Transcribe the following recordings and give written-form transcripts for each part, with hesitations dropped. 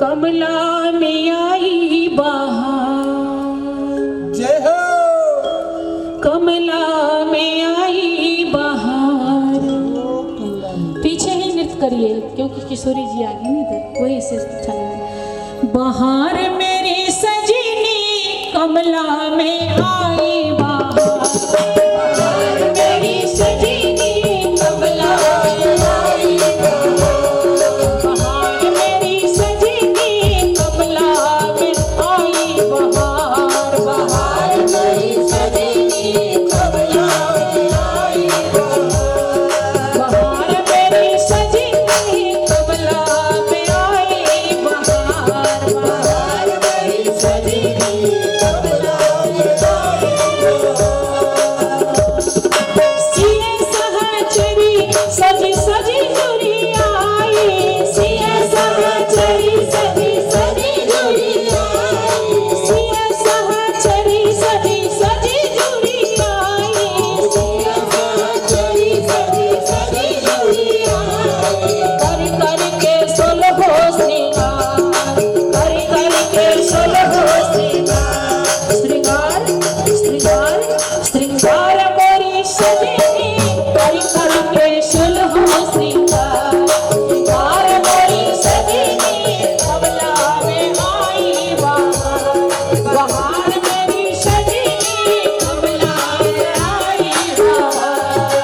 कमला में आई बहार, जय हो। कमला में आई बहार। पीछे ही नृत्य करिए क्योंकि किशोरी जी आगे नहीं थे, वही से बहार मेरी सजनी कमला में आई बहार, बहार मेरी सजनी कमला में आई बहार, बहार मेरी सजनी कमला में आई बहार, बहार मेरी सजनी कमला में आई बहार, बहार मेरी सजनी कमला में आई बहार, बहार मेरी सजनी कमला में आई बहार। सिए सहचरी सजी सजी जुड़ी आई, सिए सहचरी सजी सजी जुड़ी आई, सिए सहचरी सजी सजी जुड़ी आई, सिए सहचरी सजी सजी जुड़ी आई। कर कर के सोलहो श्रृंगार, कर कर के सोलहो श्रृंगार, श्रृंगार श्रृंगार श्रृंगार मोरी सजनी, कर कर के सोलहो श्रृंगार, श्रृंगार मोरी सजनी कमला में आई बहार, बहार मेरी सजनी कमला में आई बहार।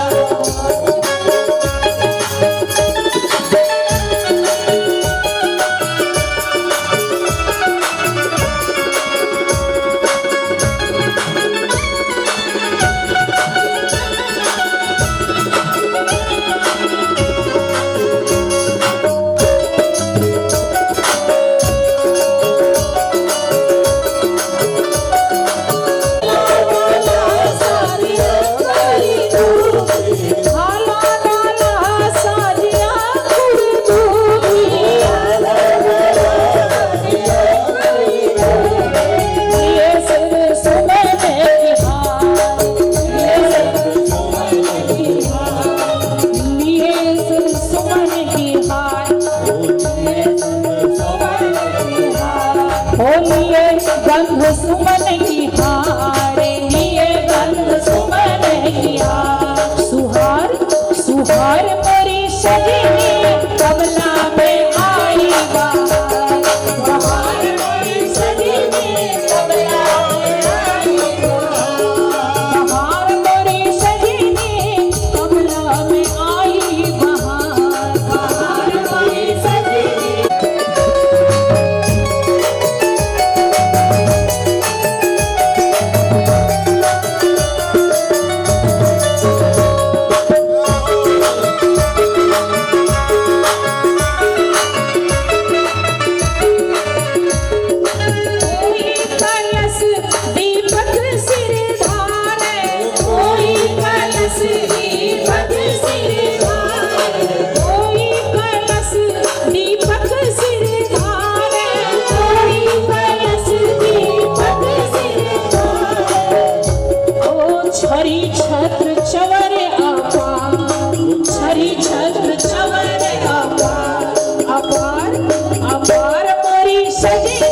गंध सुमन की हारे लिए गंध सुमन की हार, सुहार सुहार मोरी सजनी कमला में आई बहार, बहार मोरी सजनी कमला में आई बहार, बहार मोरी सजनी कमला में आई बहार, बहार मोरी सजनी। कोई कलश दीपक सिर धारे, कोई कलश दीपक सिर धारे, कोई कलश दीपक सिर धारे, कोई कलश दीपक सिर धारे। ओ छरी छत्र चवर अपार, छरी छत्र चवर अपार, अपार अपार मोरी सजनी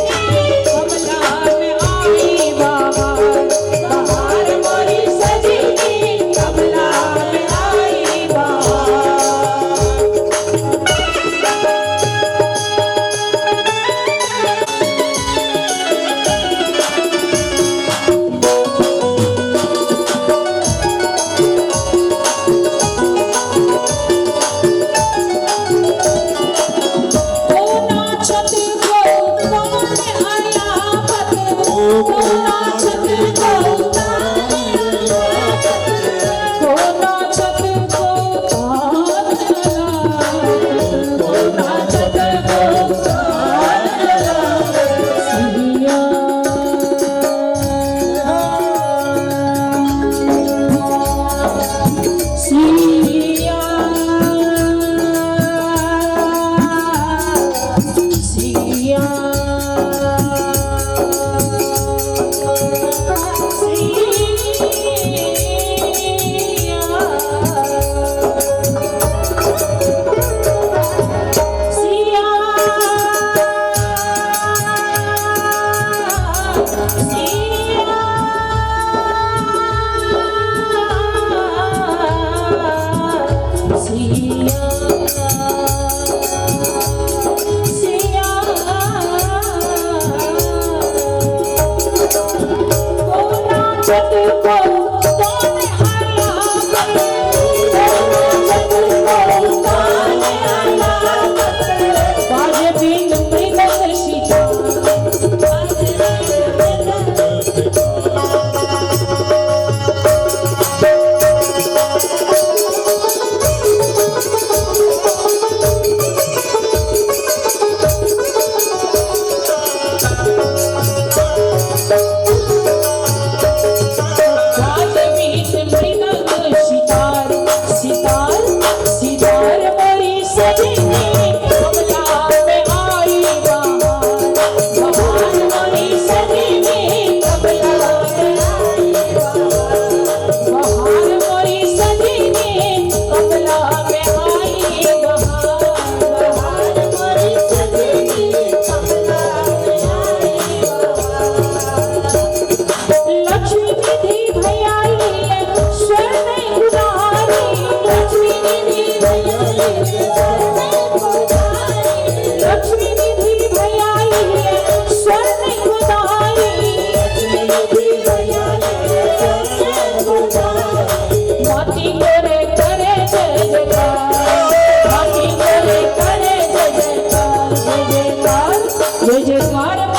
कमला में आई बहार, बहार मोरी सजनी कमला में आई बहार। ओ नाचत को कौन अलापत, ओ नाचत को कौन अलापत, ओ नाचत को कौन अलापत, ओ नाचत को कौन अलापत। सिया सिया सिया सिया नाचत को ताने बाजे बीन मृदंग सितार जय जयकार